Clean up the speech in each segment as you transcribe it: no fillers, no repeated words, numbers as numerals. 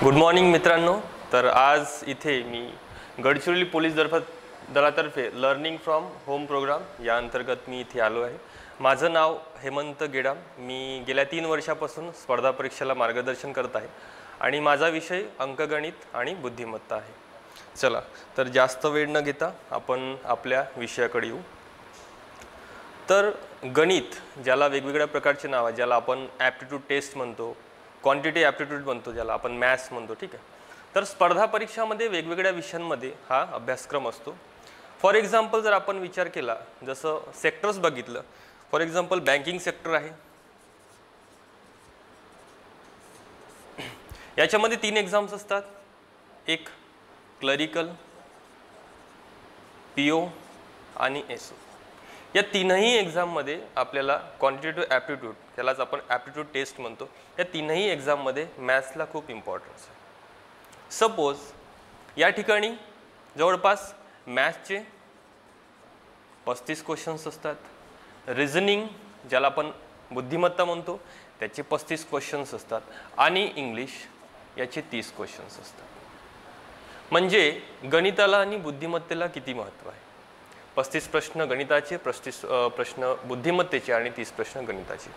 Good morning मित्रांनो. तर आज इथे मी गडचिरोली पोलीस दलातर्फे लर्निंग फ्रॉम होम प्रोग्राम या अंतर्गत मी इथे आलो आहे. माझं नाव हेमंत गेडाम. मी गेल्या 3 वर्षापासून स्पर्धा परीक्षेला मार्गदर्शन करत आहे आणि माझा विषय अंकगणित आणि बुद्धिमत्ता आहे. चला तर जास्त वेळ न घेता आपण आपल्या विषयाकडे येऊ. तर गणित, ज्याला वेगवेगळ्या प्रकारचे नाव आहे, ज्याला आपण ॲप्टिट्यूड टेस्ट म्हणतो, क्वांटिटी ॲप्टिट्यूड म्हणतो, ज्याला आपण मॅथ्स म्हणतो, ठीक आहे. तर स्पर्धा परीक्षामध्ये वेगवेगळ्या विषयांमध्ये हा अभ्यासक्रम असतो. फॉर एक्झाम्पल जर आपण विचार केला, जसं सेक्टर्स बघितलं, फॉर एक्झाम्पल बँकिंग सेक्टर आहे. याच्यामध्ये 3 एक्झाम्स असतात. एक क्लरिकल, PO आणि SO. या तीनही एक्झाममध्ये आपल्याला क्वांटिटेटिव्ह ॲप्टिट्यूड, त्यालाच आपण ॲप्टिट्यूड टेस्ट म्हणतो, या तीनही एक्झाममध्ये मॅथ्सला खूप इम्पॉर्टन्स आहे. सपोज या ठिकाणी जवळपास मॅथ्सचे 35 क्वेश्चन्स असतात. रिझनिंग, ज्याला आपण बुद्धिमत्ता म्हणतो, त्याचे 35 क्वेश्चन्स असतात आणि इंग्लिश याचे 30 क्वेश्चन्स असतात. म्हणजे गणिताला आणि बुद्धिमत्तेला किती महत्त्व आहे. 35 प्रश्न गणिताचे, 35 प्रश्न बुद्धिमत्तेचे आणि 30 प्रश्न गणिताचे.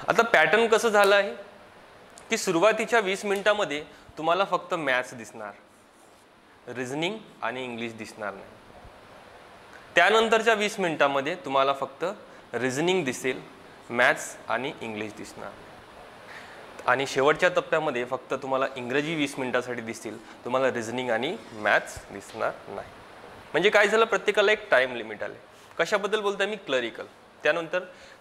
आता पॅटर्न कसं झालं आहे की सुरुवातीच्या 20 मिनिटामध्ये तुम्हाला फक्त मॅथ्स दिसणार, रिझनिंग आणि इंग्लिश दिसणार नाही. त्यानंतरच्या 20 मिनिटामध्ये तुम्हाला फक्त रिझनिंग दिसेल, मॅथ्स आणि इंग्लिश दिसणार. आणि शेवटच्या टप्प्यामध्ये फक्त तुम्हाला इंग्रजी 20 मिनिटासाठी दिसतील, तुम्हाला रिझनिंग आणि मॅथ्स दिसणार नाही. म्हणजे काय झालं, प्रत्येकाला एक टाइम लिमिट आले. कशाबद्दल बोलतोय मी? क्लरिकल. त्यानंतर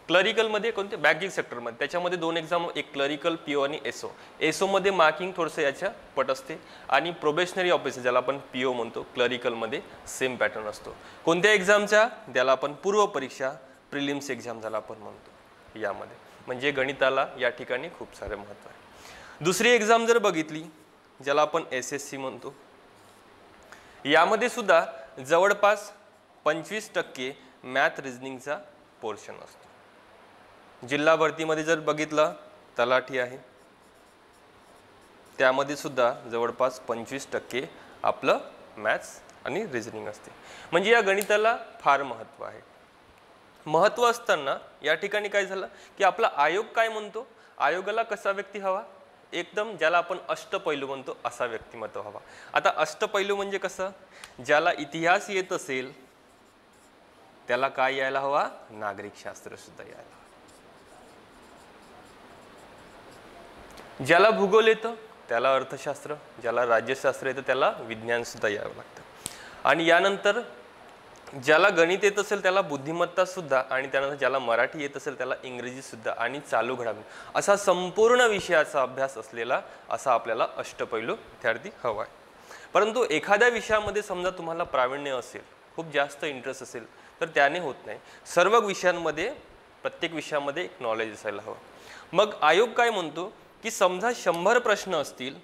क्लरिकलमध्ये कोणते? बँकिंग सेक्टरमध्ये. त्याच्यामध्ये 2 एक्झाम, एक क्लरिकल, PO आणि SO. SOमध्ये मार्किंग थोडंसं याच्या पट असते आणि प्रोबेशनरी ऑफिसर, ज्याला आपण PO म्हणतो, क्लरिकलमध्ये सेम पॅटर्न असतो. कोणत्या एक्झामच्या? त्याला आपण पूर्व परीक्षा, प्रिलिम्स एक्झाम ज्याला आपण म्हणतो, यामध्ये. म्हणजे गणिताला या ठिकाणी खूप सारे महत्त्व आहे. दुसरी एक्झाम जर बघितली, ज्याला आपण SSC म्हणतो, यामध्ये सुद्धा जवळपास 25% मॅथ रिझनिंगचा पोर्शन असतो. जिल्हा भरतीमध्ये जर बघितलं, तलाठी आहे, त्यामध्ये सुद्धा जवळपास 25% आपलं मॅथ्स आणि रिझनिंग असते. म्हणजे या गणिताला फार महत्त्व आहे. महत्त्व असताना या ठिकाणी काय झालं की आपला आयोग काय म्हणतो, आयोगाला कसा व्यक्ती हवा, एकदम ज्याला आपण अष्टपैलू म्हणतो असा व्यक्तिमत्व हवा. आता अष्टपैलू म्हणजे कसं? ज्याला इतिहास येत असेल त्याला काय यायला हवा? नागरिक शास्त्र सुद्धा यायला हवा. ज्याला भूगोल येतं त्याला अर्थशास्त्र, ज्याला राज्यशास्त्र येतं त्याला विज्ञान सुद्धा यावं लागतं. आणि यानंतर ज्याला गणित येत असेल त्याला बुद्धिमत्ता सुद्धा, आणि त्यानंतर ज्याला मराठी येत असेल त्याला इंग्रजी सुद्धा, आणि चालू घडामोडी, असा संपूर्ण विषयाचा अभ्यास असलेला असा आपल्याला अष्टपैलू विद्यार्थी हवा आहे. परंतु एखाद्या विषयामध्ये समजा तुम्हाला प्रावीण्य असेल, खूप जास्त इंटरेस्ट असेल, तर त्याने होत नाही. सर्व विषयांमध्ये, प्रत्येक विषयामध्ये एक नॉलेज असायला हवं. मग आयोग काय म्हणतो की समजा 100 प्रश्न असतील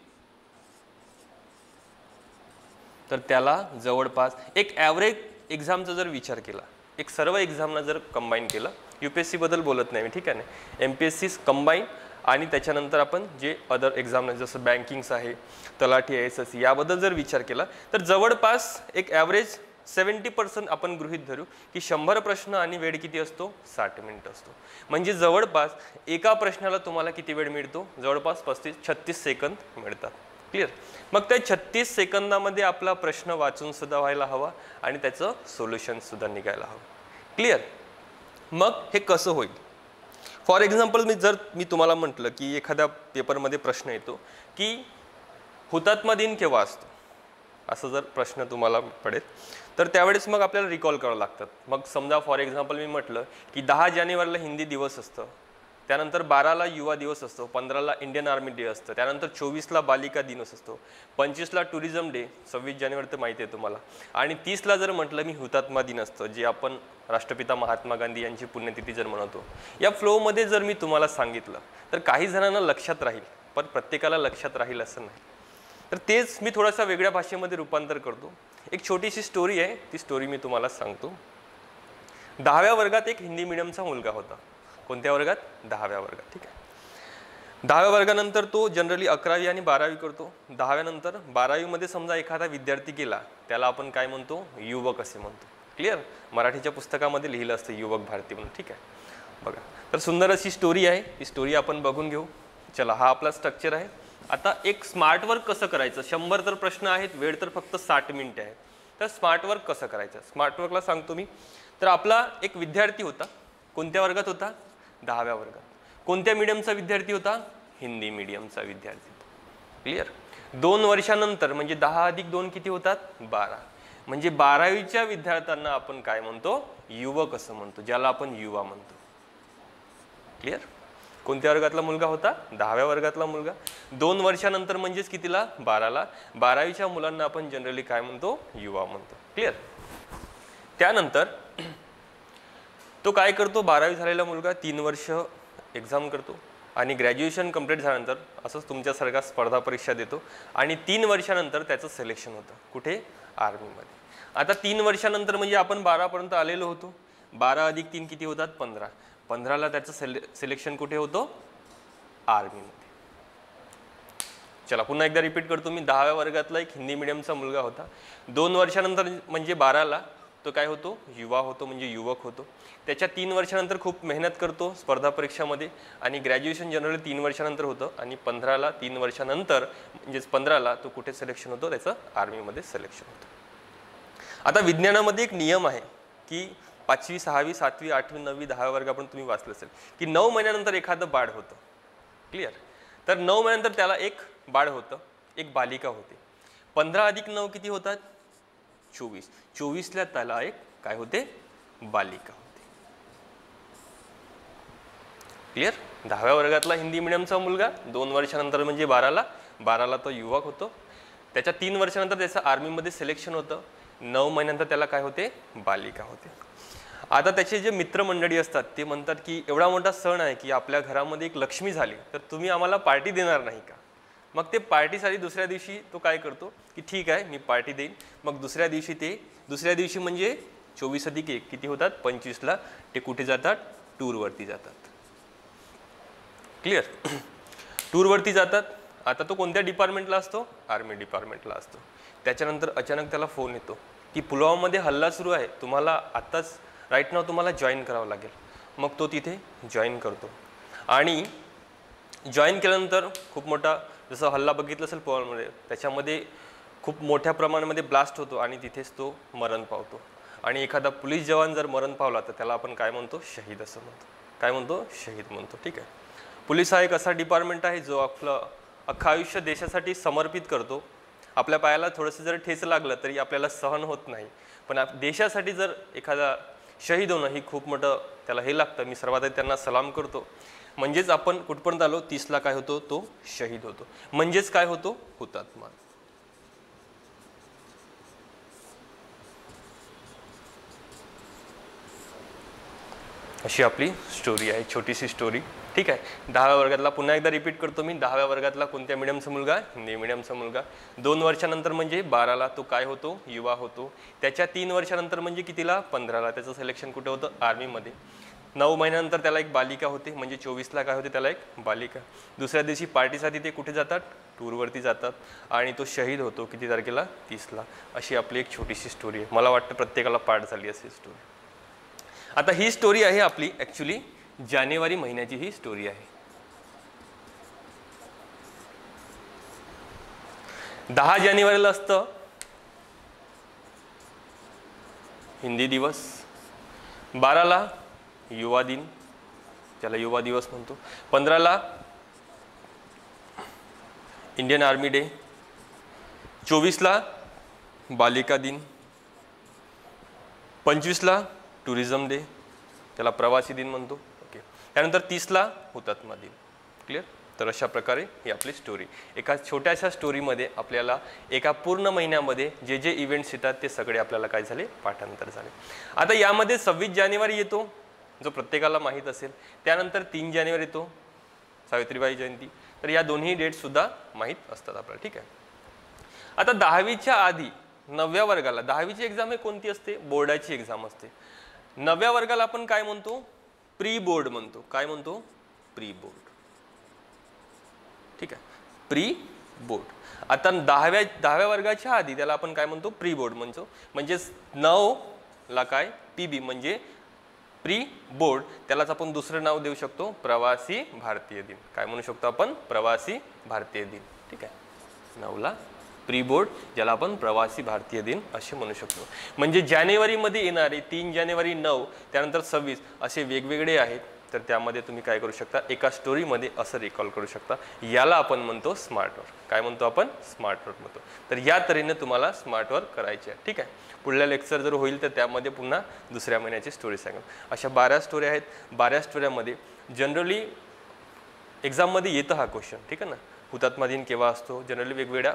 तर त्याला जवळपास एक ॲव्हरेज एक्झामचा जर विचार केला, एक सर्व एक्झामना जर कंबाईन केलं, UPSC बद्दल बोलत नाही मी, ठीक आहे ना, MPSC कंबाईन आणि त्याच्यानंतर आपण जे अदर एक्झाम जसं बँकिंग्स आहे, तलाठी आहे, SSC, याबद्दल जर विचार केला तर जवळपास एक ॲव्हरेज 70% आपण गृहीत धरू की 100 प्रश्न आणि वेळ किती असतो? 60 मिनिटं असतो. म्हणजे जवळपास एका प्रश्नाला तुम्हाला किती वेळ मिळतो? जवळपास 36 सेकंद मिळतात. क्लिअर? मग त्या 36 सेकंदामध्ये आपला प्रश्न वाचून सुद्धा व्हायला हवा आणि त्याचं सोल्युशन सुद्धा निघायला हवं. क्लिअर? मग हे कसं होईल? फॉर एक्झाम्पल मी तुम्हाला म्हटलं की एखाद्या पेपरमध्ये प्रश्न येतो की हुतात्मा दिन केव्हा असतो, असं जर प्रश्न तुम्हाला पडेल तर त्यावेळेस मग आपल्याला रिकॉल करावं लागतात. मग समजा फॉर एक्झाम्पल मी म्हटलं की 10 जानेवारीला हिंदी दिवस असतं, त्यानंतर 12ला युवा दिवस असतो, 15ला इंडियन आर्मी डे असतं, त्यानंतर 24ला बालिका दिवस असतो, 25ला टुरिझम डे, 26 जानेवारी तर माहिती आहे तुम्हाला, आणि 30ला जर म्हटलं मी हुतात्मा दिन असतं, जे आपण राष्ट्रपिता महात्मा गांधी यांची पुण्यतिथी जर म्हणतो. या फ्लोमध्ये जर मी तुम्हाला सांगितलं तर काही जणांना लक्षात राहील, पण प्रत्येकाला लक्षात राहील असं नाही. तर तेच मी थोडासा वेगळ्या भाषेमध्ये रूपांतर करतो. एक छोटीशी स्टोरी आहे, ती स्टोरी मी तुम्हाला सांगतो. 10व्या वर्गात एक हिंदी मीडियमचा मुलगा होता. कोणत्या वर्गात? 10व्या वर्गात. ठीक आहे. 10व्या वर्गानंतर तो जनरली 11वी आणि 12वी करतो. 10व्यानंतर 12वीमध्ये समजा एखादा विद्यार्थी गेला, त्याला आपण काय म्हणतो, युवक असे म्हणतो. क्लिअर? मराठीच्या पुस्तकामध्ये लिहिलं असतं युवक भारती म्हणून. ठीक आहे, बघा. तर सुंदर अशी स्टोरी आहे, ही स्टोरी आपण बघून घेऊ. चला, हा आपला स्ट्रक्चर आहे. आता एक स्मार्ट वर्क कसं करायचं, 100 तर प्रश्न आहेत, वेळ तर फक्त 60 मिनिटे आहे. तर स्मार्ट वर्क कसं करायचं, स्मार्ट वर्कला सांगतो मी. तर आपला एक विद्यार्थी होता, कोणत्या वर्गात होता, 10व्या वर्गात. कोणत्या मीडियमचा विद्यार्थी होता, हिंदी मीडियमचा विद्यार्थी. क्लिअर? 2 वर्षानंतर म्हणजे 10 अधिक 2 किती होतात, 12. म्हणजे 12वीच्या विद्यार्थ्यांना आपण काय म्हणतो, युवक असं म्हणतो, ज्याला आपण युवा म्हणतो. क्लिअर? कोणत्या वर्गातला मुलगा होता, 10व्या वर्गातला मुलगा. 2 वर्षानंतर म्हणजेच कितीला, 12ला. 12वीच्या मुलांना आपण जनरली काय म्हणतो, युवा म्हणतो. क्लिअर? त्यानंतर तो काय करतो, 12वी झालेला मुलगा 3 वर्ष एक्झाम करतो आणि ग्रॅज्युएशन कंप्लीट झाल्यानंतर असंच तुमच्यासारखा स्पर्धा परीक्षा देतो आणि 3 वर्षानंतर त्याचं सिलेक्शन होतं. कुठे, आर्मीमध्ये. आता 3 वर्षानंतर म्हणजे आपण 12पर्यंत आलेलो होतो. 12 अधिक 3 किती होतात, 15. 15ला त्याचं सिलेक्शन कुठे होतं, आर्मीमध्ये. चला, पुन्हा एकदा रिपीट करतो मी. 10व्या वर्गातला एक हिंदी मीडियमचा मुलगा होता. 2 वर्षानंतर म्हणजे 12ला तो काय होतो, युवा होतो, म्हणजे युवक होतो. त्याच्या 3 वर्षानंतर खूप मेहनत करतो स्पर्धा परीक्षामध्ये आणि ग्रॅज्युएशन जनरली 3 वर्षानंतर होतं आणि 15ला 3 वर्षानंतर म्हणजेच 15ला तो कुठे सिलेक्शन होतो, त्याचं आर्मीमध्ये सिलेक्शन होतं. आता विज्ञानामध्ये एक नियम आहे की 5वी, 6वी, 7वी, 8वी, 9वी, 10व्या वर्गापर्यंत तुम्ही वाचलं असेल की 9 महिन्यानंतर एखादं बाळ होतं. क्लिअर? तर 9 महिन्यानंतर त्याला एक बाळ होतं, एक बालिका होते. 15 अधिक 9 किती होतात, 24. 24ला त्याला एक काय होते, बालिका होते. क्लिअर? 10व्या वर्गातला हिंदी मीडियमचा मुलगा 2 वर्षानंतर म्हणजे 12ला तो युवक होतो. त्याच्या 3 वर्षानंतर त्याचं आर्मीमध्ये सिलेक्शन होतं. 9 महिन्यानंतर त्याला काय होते, बालिका होते. आता त्याचे जे मित्रमंडळी असतात ते म्हणतात की एवढा मोठा सण आहे की आपल्या घरामध्ये एक लक्ष्मी झाली, तर तुम्ही आम्हाला पार्टी देणार नाही का? मग ते पार्टीसाठी दुसऱ्या दिवशी तो काय करतो की ठीक आहे, मी पार्टी देईन. मग दुसऱ्या दिवशी म्हणजे 24 अधिक 1 किती होतात, 25ला ते कुठे जातात, टूरवरती जातात. क्लिअर? टूरवरती जातात. आता तो कोणत्या डिपार्टमेंटला असतो, आर्मी डिपार्टमेंटला असतो. त्याच्यानंतर अचानक त्याला फोन येतो की पुलवामामध्ये हल्ला सुरू आहे, तुम्हाला आत्ताच राईट नाव तुम्हाला जॉईन करावं लागेल. मग तो तिथे जॉईन करतो आणि जॉईन केल्यानंतर खूप मोठा, जसं हल्ला बघितलं असेल पुलवामामध्ये, त्याच्यामध्ये खूप मोठ्या प्रमाणामध्ये ब्लास्ट होतो आणि तिथेच तो मरण पावतो. आणि एखादा पोलीस जवान जर मरण पावला तर त्याला आपण काय म्हणतो, शहीद असं म्हणतो. काय म्हणतो, शहीद म्हणतो. ठीक आहे? पोलीस हा एक असा डिपार्टमेंट आहे जो आपलं अख्खं आयुष्य देशासाठी समर्पित करतो. आपल्या पायाला थोडंसं जर ठेच लागलं तरी आपल्याला सहन होत नाही, पण देशासाठी जर एखादा शहीद होणं ही खूप मोठं त्याला हे लागतं. मी सर्वात आधी त्यांना सलाम करतो. म्हणजेच आपण कुठपर्यंत आलो, 30ला काय होतो, तो शहीद होतो. म्हणजेच काय होतो, हुतात्मा. अशी आपली स्टोरी आहे, छोटीशी स्टोरी. ठीक आहे? 10व्या वर्गातला पुन्हा एकदा रिपीट करतो मी. 10व्या वर्गातला कोणत्या मीडियमचा मुलगा, हिंदी मीडियमचा मुलगा. 2 वर्षानंतर म्हणजे 12ला तो काय होतो, युवा होतो. त्याच्या 3 वर्षानंतर म्हणजे कितीला, 15ला त्याचं सिलेक्शन कुठे होतं, आर्मीमध्ये. 9 महिन्यानंतर त्याला एक बालिका होते, म्हणजे 24ला काय होते, त्याला एक बालिका. दुसऱ्या दिवशी पार्टीसाठी ते कुठे जातात, टूरवरती जातात आणि तो शहीद होतो किती तारखेला, 30ला. अशी आपली एक छोटीशी स्टोरी आहे. मला वाटतं प्रत्येकाला पाठ झाली अशी स्टोरी. आता ही स्टोरी आहे आपली ॲक्च्युली जानेवारी महिन्याची ही स्टोरी आहे. 10 जानेवारीला असतं हिंदी दिवस. 12ला युवा दिन, त्याला युवा दिवस म्हणतो. 15ला इंडियन आर्मी डे. 24ला बालिका दिन. 25ला टुरिझम डे, त्याला प्रवासी दिन म्हणतो. ओके. त्यानंतर 30ला हुतात्मा दिन. क्लिअर? तर अशा प्रकारे ही आपली स्टोरी. एका छोट्याशा स्टोरीमध्ये आपल्याला एका पूर्ण महिन्यामध्ये जे जे इव्हेंट्स येतात ते सगळे आपल्याला काय झाले, पाठांतर झाले. आता यामध्ये 26 जानेवारी येतो, जो प्रत्येकाला माहीत असेल. त्यानंतर 3 जानेवारी येतो, सावित्रीबाई जयंती. तर या दोन्ही डेट्ससुद्धा माहीत असतात आपल्याला. ठीक आहे? आता 10वीच्या आधी 9व्या वर्गाला, 10वीची एक्झाम हे कोणती असते, बोर्डाची एक्झाम असते. 9व्या वर्गाला आपण काय म्हणतो, प्री बोर्ड म्हणतो. काय म्हणतो, प्री बोर्ड. ठीक आहे, प्री बोर्ड. आता दहाव्या वर्गाच्या आधी त्याला आपण काय म्हणतो, प्री बोर्ड म्हणतो. म्हणजे 9 ला काय PB म्हणजे प्री बोर्ड, त्यालाच आपण दुसरं नाव देऊ शकतो प्रवासी भारतीय दिन. काय म्हणू शकतो आपण, प्रवासी भारतीय दिन. ठीक आहे, 9 ला प्री बोर्ड, ज्याला आपण प्रवासी भारतीय दिन असे म्हणू शकतो. म्हणजे जानेवारीमध्ये येणारे 3 जानेवारी, 9 त्यानंतर 26 असे वेगवेगळे आहेत. तर त्यामध्ये तुम्ही काय करू शकता, एका स्टोरीमध्ये असं रिकॉल करू शकता. याला आपण म्हणतो स्मार्ट वर्क. काय म्हणतो आपण, स्मार्ट वर्क म्हणतो. तर या तऱ्हेने तुम्हाला स्मार्ट वर्क करायचे आहे. ठीक आहे, पुढल्या लेक्चर जर होईल तर त्यामध्ये पुन्हा दुसऱ्या महिन्याची स्टोरी सांगेल. अशा 12 स्टोरी आहेत. 12 स्टोऱ्यामध्ये जनरली एक्झाममध्ये येतं हा क्वेश्चन. ठीक आहे ना, हुतात्मा दिन केव्हा असतो, जनरली वेगवेगळ्या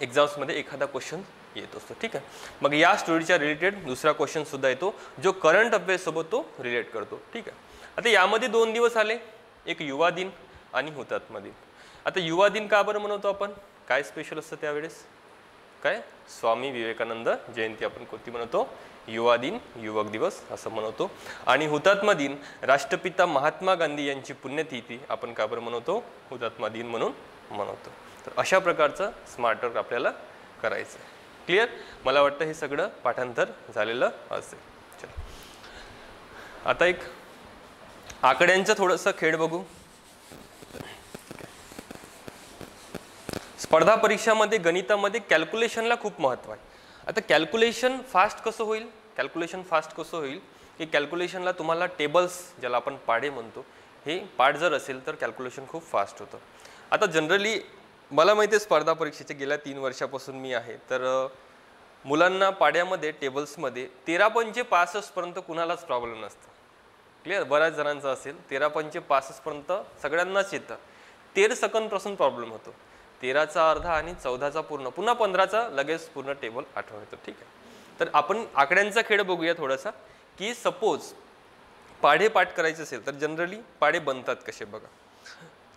एक्झाम्समध्ये एखादा क्वेश्चन येत असतो. ठीक आहे, मग या स्टोरीच्या रिलेटेड दुसरा क्वेश्चन सुद्धा येतो जो करंट अफेअर्स सोबत तो रिलेट करतो. ठीक आहे, आता यामध्ये 2 दिवस आले, एक युवा दिन आणि हुतात्मा दिन. आता युवा दिन का बरं म्हणतो आपण, काय स्पेशल असतं त्यावेळेस, काय स्वामी विवेकानंद जयंती आपण कोणती म्हणतो, युवा दिन, युवक दिवस असं म्हणतो. आणि हुतात्मा दिन राष्ट्रपिता महात्मा गांधी यांची पुण्यतिथी आपण का बरं म्हणतो, हुतात्मा दिन म्हणून म्हणतो. तर अशा प्रकारचं स्मार्ट वर्क आपल्याला करायचं आहे. क्लिअर, मला वाटतं हे सगळं पाठांतर झालेलं असेल. चला आता एक आकड्यांचं थोडंसं खेळ बघू. स्पर्धा परीक्षामध्ये गणितामध्ये कॅल्क्युलेशनला खूप महत्त्व आहे. आता कॅल्क्युलेशन फास्ट कसं होईल, की कॅल्क्युलेशनला तुम्हाला टेबल्स, ज्याला आपण पाढे म्हणतो, हे पाठ जर असेल तर कॅल्क्युलेशन खूप फास्ट होतं. आता जनरली मला माहिती आहे स्पर्धा परीक्षेचे गेल्या 3 वर्षापासून मी आहे, तर मुलांना पाड्यामध्ये टेबल्समध्ये 13 65 पर्यंत कुणालाच प्रॉब्लेम नसतं. क्लिअर, बऱ्याच जणांचं असेल 13 65 पर्यंत सगळ्यांनाच येतं. 13 सेकंडपासून प्रॉब्लेम होतो, 13चा अर्धा आणि 14चा पूर्ण, पुन्हा 15चा लगेच पूर्ण टेबल आठवण येतो. ठीक आहे, तर आपण आकड्यांचा खेळ बघूया थोडासा, की सपोज पाढे पाठ करायचे असेल तर जनरली पाढे बनतात कसे बघा.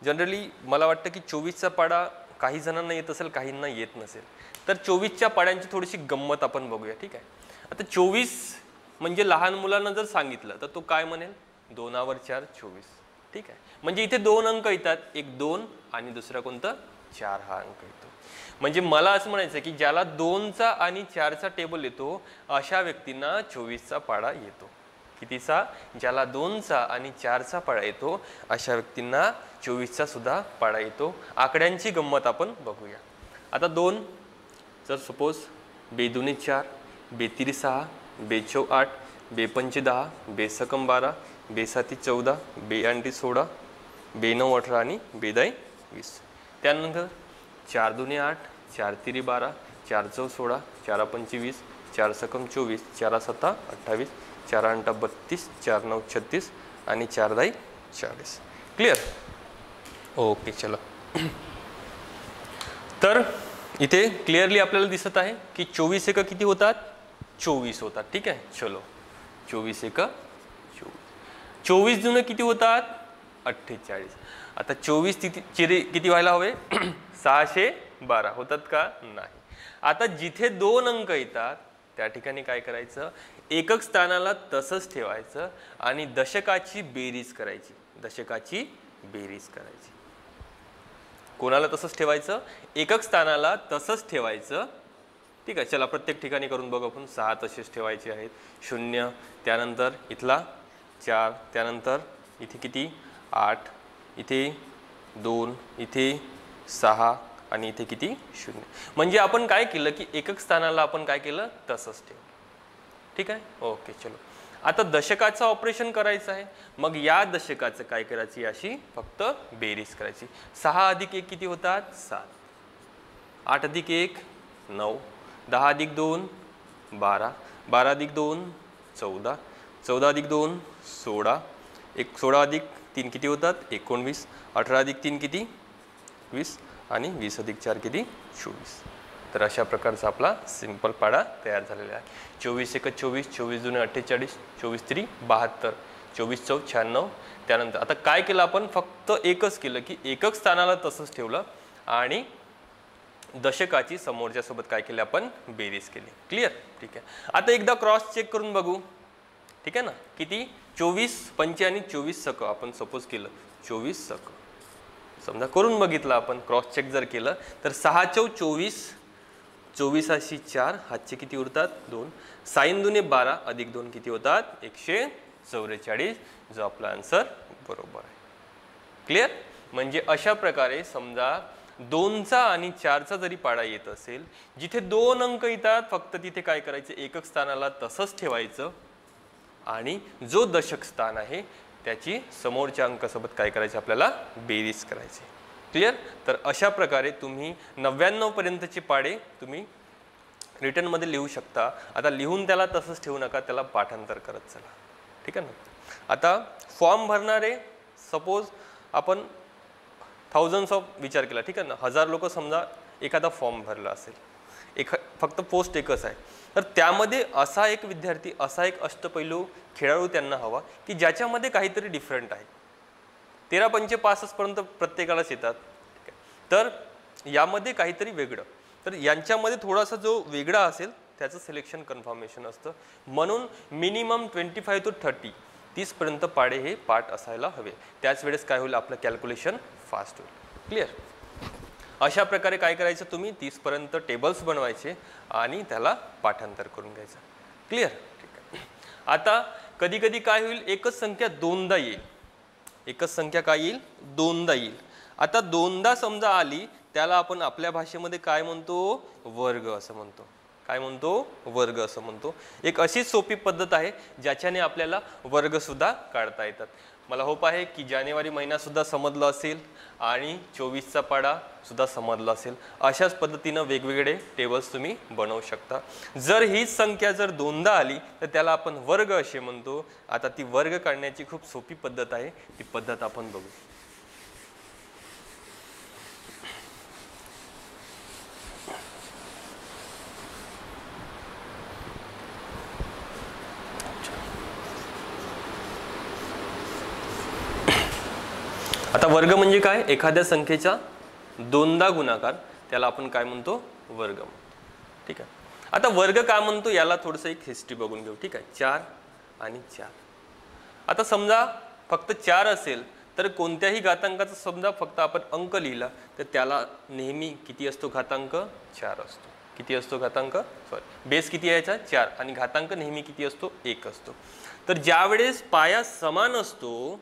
जनरली मला वाटतं की 24चा पाढा काही जणांना येत असेल, काहींना येत नसेल. तर 24च्या पाढ्यांची थोडीशी गंमत आपण बघूया. ठीक आहे, आता 24 म्हणजे लहान मुलांना जर सांगितलं तर तो काय म्हणेल, 2वर 4 24. ठीक आहे, म्हणजे इथे 2 अंक येतात, एक 2 आणि दुसरा कोणतं 4 हा अंक येतो. म्हणजे मला असं म्हणायचं की ज्याला 2चा आणि 4चा टेबल येतो अशा व्यक्तींना 24चा पाढा येतो. कितीचा, ज्याला 2चा आणि 4चा पाढा येतो अशा व्यक्तींना 24चा सुद्धा पाढा येतो. आकड्यांची गंमत आपण बघूया. आता 2 जर सपोज 2 दुनी 4, 2 तिरी 6, 2 चौ 8, 2 पंचे 10, 2 सकम 12, 2 साती 14, 2 अंटी 16, 2 9 18 आणि 2 10 20. त्यानंतर 4 दुनी 8, 4 तिरी 12, 4 चौ 16, 4 पंचे 20, 4 सकम 24, 4 सत्ता 28, 4 अंटा 32, 4 9 36 आणि 4 10 40. Clear, okay. चला, तर इथे क्लिअरली आपल्याला दिसत आहे की 24 एक किती होतात, 24 होतात. ठीक आहे, चलो 24 एक 24, 24 जुने किती होतात, 48. आता 24 चिरे किती व्हायला हवे, 612 होतात का, नाही. आता जिथे 2 अंक येतात त्या ठिकाणी काय करायचं, एकक स्थानाला तसंच ठेवायचं आणि दशकाची बेरीज करायची, दशकाची बेरीज करायची. कोणाला तसंच ठेवायचं, एकक स्थानाला तसंच ठेवायचं. ठीक आहे, चला प्रत्येक ठिकाणी करून बघू आपण. 6 तसेच ठेवायचे आहेत, 0 त्यानंतर इथला 4, त्यानंतर इथे किती 8, इथे 2, इथे 6 आणि इथे किती 0. म्हणजे आपण काय केलं की एकक स्थानाला आपण काय केलं, तसंच ठेवलं. ठीक आहे, ओके. चलो आता दशकाचं ऑपरेशन करायचं आहे. मग या दशकाचं काय करायची, अशी फक्त बेरीज करायची. 6 अधिक 1 किती होतात, 7, 8 अधिक 1 9, 10 अधिक 2 12, 12 अधिक 2 14, 14 अधिक 2 16, 16 अधिक 3 किती होतात, 19, 18 अधिक 3 किती 20 आणि 20 अधिक 4 किती 24. तर अशा प्रकारचा आपला सिंपल पाढा तयार झालेला आहे. 24 एक 24, 24 दुने 48, 24 तिरी 72, 24 चौ 96. त्यानंतर आता काय केलं आपण, फक्त एकच केलं की एकक स्थानाला तसंच ठेवलं आणि दशकाची समोरच्या सोबत काय केलं आपण, बेरीज केली. क्लिअर, ठीक आहे. आता एकदा क्रॉस चेक करून बघू. ठीक आहे ना, किती 24 पंचे आणि 24 सक आपण सपोज केलं 24 सक. समजा करून बघितलं आपण, क्रॉस चेक जर केलं तर 6 चौक 24, 24 4, हातचे किती उरतात 2, साइन 2 12 अधिक 2 किती होतात 144, जो आपला आन्सर बरोबर आहे. क्लिअर. म्हणजे अशा प्रकारे समजा 2चा आणि 4चा जरी पाडा येत असेल, जिथे 2 अंक येतात फक्त तिथे काय करायचं, एकक स्थानाला तसंच ठेवायचं आणि जो दशक स्थान आहे त्याची समोरच्या अंकासोबत काय करायचे, आपल्याला बेरीज करायची. क्लिअर. तर अशा प्रकारे तुम्ही 99 पर्यंतचे पाडे तुम्ही रिटर्नमध्ये लिहू शकता. आता लिहून त्याला तसंच ठेवू नका, त्याला पाठांतर करत चला. ठीक आहे ना. आता फॉर्म भरणारे सपोज आपण थाउजंड्स ऑफ विचार केला, ठीक आहे ना, 1000 लोक समजा एखादा फॉर्म भरला असेल, फक्त पोस्ट एकच आहे, तर त्यामध्ये असा एक विद्यार्थी, असा एक अष्टपैलू खेळाडू त्यांना हवा की ज्याच्यामध्ये काहीतरी डिफरंट आहे. 13 पंचे 65 पर्यंत प्रत्येकालाच येतात. ठीक आहे. तर यामध्ये काहीतरी वेगळं, तर यांच्यामध्ये थोडासा जो वेगळा असेल त्याचं सिलेक्शन कन्फर्मेशन असतं. म्हणून मिनिमम 25 to 30 पर्यंत पाडे हे पाठ असायला हवे. त्याच वेळेस काय होईल, आपलं कॅल्क्युलेशन फास्ट होईल. क्लिअर. अशा प्रकारे काय करायचं, तुम्ही 30 पर्यंत टेबल्स बनवायचे आणि त्याला पाठांतर करून घ्यायचं. क्लिअर. ठीक आहे. आता कधी कधी काय होईल, एकच संख्या दोनदा येईल, एकच संख्या काय येईल, दोनदा येईल. आता दोनदा समजा आली, त्याला आपण आपल्या भाषेमध्ये काय म्हणतो, वर्ग असं म्हणतो. काय म्हणतो, वर्ग असं म्हणतो. एक अशी सोपी पद्धत आहे ज्याच्याने आपल्याला वर्ग सुद्धा काढता येतात. मला होप आहे की जानेवारी महिना सुद्धा समजला असेल आणि 24चा पाडा सुद्धा समजला असेल. अशाच पद्धतीनं वेगवेगळे टेबल्स तुम्ही बनवू शकता. जर हीच संख्या जर दोनदा आली तर त्याला आपण वर्ग असे म्हणतो. आता ती वर्ग काढण्याची खूप सोपी पद्धत आहे, ती पद्धत आपण बघू. आता वर्ग म्हणजे काय, एखाद्या संख्येचा दोनदा गुणाकार, त्याला आपण काय म्हणतो, वर्ग म्हणतो. ठीक आहे. आता वर्ग का म्हणतो याला थोडंसं एक हिस्ट्री बघून घेऊ. ठीक आहे. 4 आणि 4. आता समजा फक्त 4 असेल तर कोणत्याही घातांकाचा समजा फक्त आपण अंक लिहिला तर त्याला नेहमी किती असतो, घातांक 4 असतो. किती असतो घातांक, बेस किती यायचा 4 आणि घातांक नेहमी किती असतो, 1 असतो. तर ज्यावेळेस पाया समान असतो,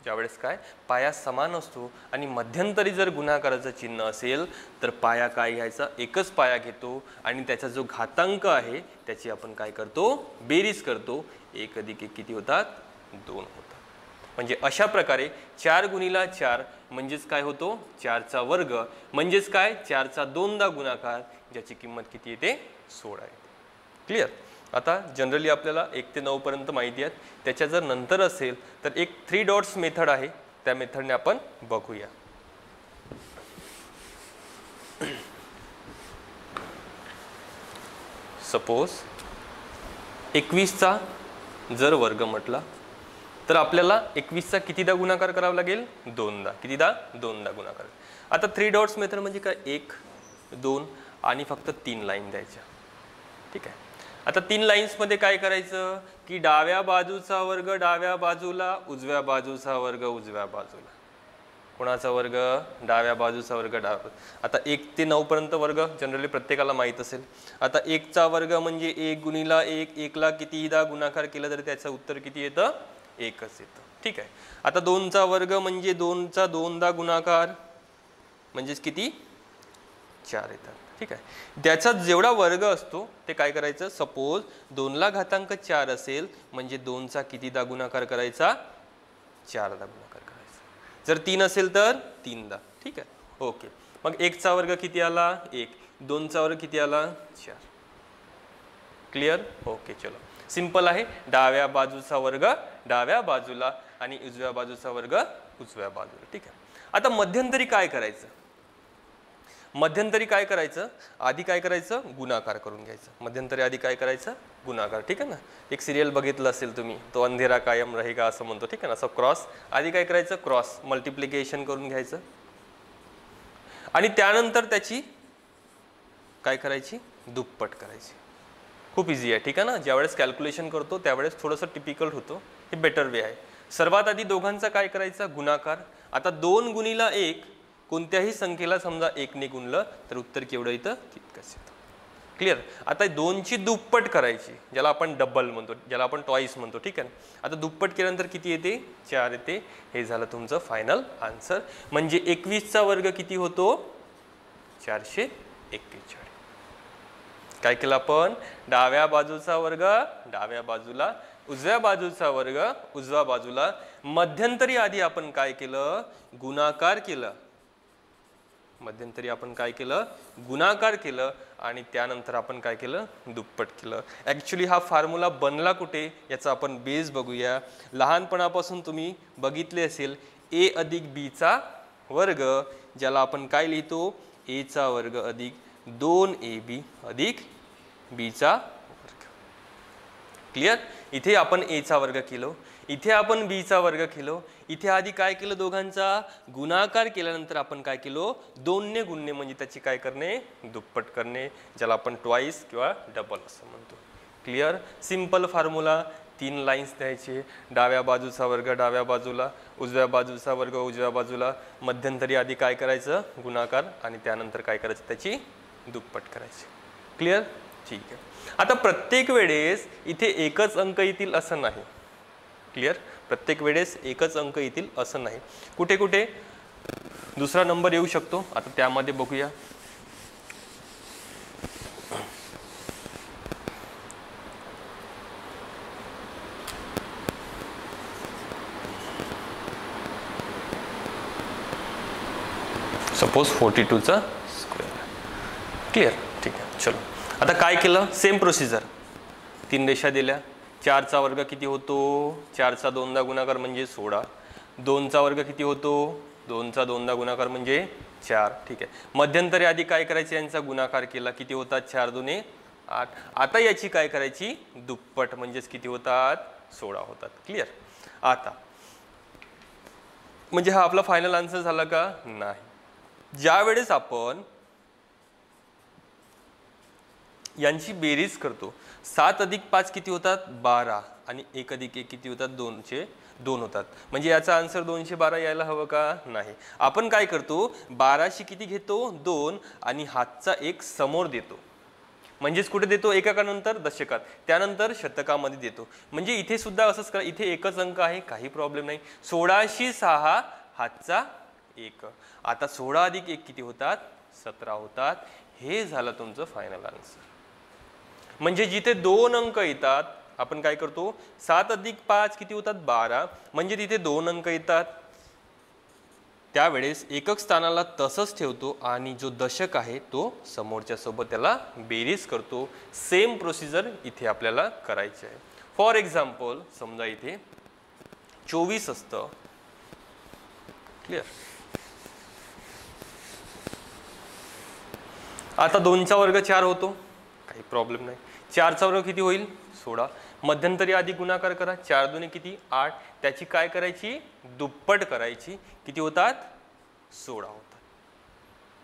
ज्यावेळेस काय पाया समान असतो आणि मध्यंतरी जर गुणाकाराचं चिन्ह असेल तर पाया काय घ्यायचा, एकच पाया घेतो आणि त्याचा जो घातांक आहे त्याची आपण काय करतो, बेरीज करतो. 1 अधिक 1 किती होतात, 2 होतात. म्हणजे अशा प्रकारे 4 गुणिला 4 म्हणजेच काय होतो, 4चा वर्ग म्हणजेच काय, 4चा दोनदा गुणाकार, ज्याची किंमत किती येते, 16 येते. क्लिअर. आता जनरली आपल्याला 1 ते 9 पर्यंत माहिती आहेत. त्याच्या जर नंतर असेल तर एक 3 डॉट्स मेथड आहे, त्या मेथडने आपण बघूया. सपोज 21चा जर वर्ग म्हटला तर आपल्याला 21चा कितीदा गुणाकार करावा लागेल, दोनदा. कितीदा, दोनदा गुणाकार. आता 3 डॉट्स मेथड म्हणजे काय, 1 2 आणि फक्त 3 लाईन द्यायच्या. ठीक आहे. आता 3 लाईन्समध्ये काय करायचं की डाव्या बाजूचा वर्ग डाव्या बाजूला, उजव्या बाजूचा वर्ग उजव्या बाजूला. कोणाचा वर्ग, डाव्या बाजूचा वर्ग डाव्या. आता 1 ते 9 पर्यंत वर्ग जनरली प्रत्येकाला माहीत असेल. आता 1चा वर्ग म्हणजे 1 गुणिला 1, 1ला कितीदा गुणाकार केला तरी त्याचं उत्तर किती येतं, 1च येतं. ठीक आहे. आता 2चा वर्ग म्हणजे 2चा दोनदा गुणाकार म्हणजेच किती, 4 येतात. ठीक आहे. त्याचा जेवढा वर्ग असतो ते काय करायचं, सपोज 2ला घातांक 4 असेल म्हणजे 2चा कितीदा गुणाकार करायचा, 4दा गुणाकार करायचा. जर 3 असेल तर 3दा. ठीक आहे. ओके. मग 1चा वर्ग किती आला, 1. 2चा वर्ग किती आला, 4. क्लिअर. ओके. चलो, सिंपल आहे. डाव्या बाजूचा वर्ग डाव्या बाजूला आणि उजव्या बाजूचा वर्ग उजव्या बाजूला. ठीक आहे. आता मध्यंतरी काय करायचं, मध्यंतरी काय करायचं, आधी काय करायचं, गुणाकार करून घ्यायचं. मध्यंतरी आधी काय करायचं, गुणाकार. ठीक आहे ना. एक सिरियल बघितलं असेल तुम्ही, तो अंधेरा कायम रहेगा असं म्हणतो. ठीक आहे ना. असं क्रॉस, आधी काय करायचं, क्रॉस मल्टिप्लिकेशन करून घ्यायचं आणि त्यानंतर त्याची काय करायची, दुप्पट करायची. खूप इझी आहे. ठीक आहे ना. ज्यावेळेस कॅल्क्युलेशन करतो त्यावेळेस थोडंसं टिपिकल होतो, हे बेटर वे आहे. सर्वात आधी दोघांचा काय करायचा, गुणाकार. आता 2 गुणिला 1 कोणत्याही संख्येला समजा 1 ने गुणलं तर उत्तर केवढं येतं? तितकंच येतं. क्लिअर? आता 2 ची दुप्पट करायची, ज्याला आपण डबल म्हणतो, ज्याला आपण ट्वाइस म्हणतो. ठीक आहे. आता दुप्पट केल्यानंतर किती येते? 4 येते. हे झालं तुमचं फायनल आन्सर. म्हणजे 21 चा वर्ग किती होतो? 441. काय केलं आपण? डाव्या बाजूचा वर्ग डाव्या बाजूला, उजव्या बाजूचा वर्ग उजव्या बाजूला. मध्यंतरी आधी आपण काय केलं? गुणाकार केलं. मध्यंतरी आपण काय केलं? गुणाकार केलं आणि त्यानंतर आपण काय केलं? दुप्पट केलं. ॲक्च्युली हा फॉर्म्युला बनला कुठे याचा आपण बेस बघूया. लहानपणापासून तुम्ही बघितले असेल a अधिक b चा वर्ग, ज्याला आपण काय लिहितो? a चा वर्ग अधिक 2ab अधिक b चा वर्ग. क्लिअर? इथे आपण a चा वर्ग केलो, इथे आपण b चा वर्ग केलो. इथे आधी काय केलं? दोघांचा गुणाकार केल्यानंतर आपण काय केलो? 2 ने गुणणे म्हणजे त्याची काय करणे? दुप्पट करणे, ज्याला आपण ट्वाइस किंवा डबल असं म्हणतो. क्लिअर? Simple formula. 3 लाईन्स द्यायचे. डाव्या बाजूचा वर्ग डाव्या बाजूला, उजव्या बाजूचा वर्ग उजव्या बाजूला. मध्यंतरी आधी काय करायचं? गुणाकार आणि त्यानंतर काय करायचं? त्याची दुप्पट करायची. क्लिअर? ठीक आहे. आता प्रत्येक वेळेस इथे एकच अंक येतील असं नाही. क्लिअर? प्रत्येक वेळेस एकच अंक येतील असं नाही. कुठे कुठे दुसरा नंबर येऊ शकतो. आता त्यामध्ये बघूया. सपोज 42 चा स्क्वेअर. क्लिअर? ठीक आहे. चलो आता काय केलं? Same procedure. 3 रेषा दिल्या. 4 चा वर्ग किती होतो? 4 चा 2दा गुणाकार म्हणजे 16. 2 चा वर्ग किती होतो? 2 चा 2दा गुणाकार म्हणजे 4. ठीक आहे. मध्यंतरी आधी काय करायचे? यांचा गुणाकार केला. किती होतात? 4 दुने 8. आता याची काय करायची? दुप्पट म्हणजेच किती होतात? 16 होतात. क्लिअर? आता म्हणजे हा आपला फायनल आन्सर झाला का? नाही. ज्या वेळेस आपण यांची बेरीज करतो, 7 अधिक 5 किती होतात? 12 आणि 1 अधिक 1 किती होतात? 202 होतात. म्हणजे याचा आन्सर 212 यायला हवं का? नाही. आपण काय करतो? 12शी किती घेतो? 2 आणि हातचा 1 समोर देतो. म्हणजेच कुठे देतो? एककानंतर दशकात, त्यानंतर शतकामध्ये देतो. म्हणजे इथे सुद्धा असंच करा. इथे एकच अंक आहे, काही प्रॉब्लेम नाही. 16शी 6 हातचा 1. आता 16 अधिक 1 किती होतात? 17 होतात. हे झालं तुमचं फायनल आन्सर. म्हणजे जिथे 2 अंक येतात आपण काय करतो? 7 अधिक 5 किती होतात? 12. म्हणजे तिथे 2 अंक येतात, त्यावेळेस एकक स्थानाला तसंच ठेवतो आणि जो दशक आहे तो समोरच्या सोबत त्याला बेरीज करतो. सेम प्रोसिजर इथे आपल्याला करायची आहे. फॉर एक्झाम्पल समजा इथे 24 असतं. क्लिअर? आता 2 चा वर्ग 4 होतो, काही प्रॉब्लेम नाही. 4 चा वर्ग किती होईल? 16. मध्यंतरी आधी गुणाकार करा. 4 दुने किती? 8. त्याची काय करायची? दुप्पट करायची. किती होतात? 16 होतात.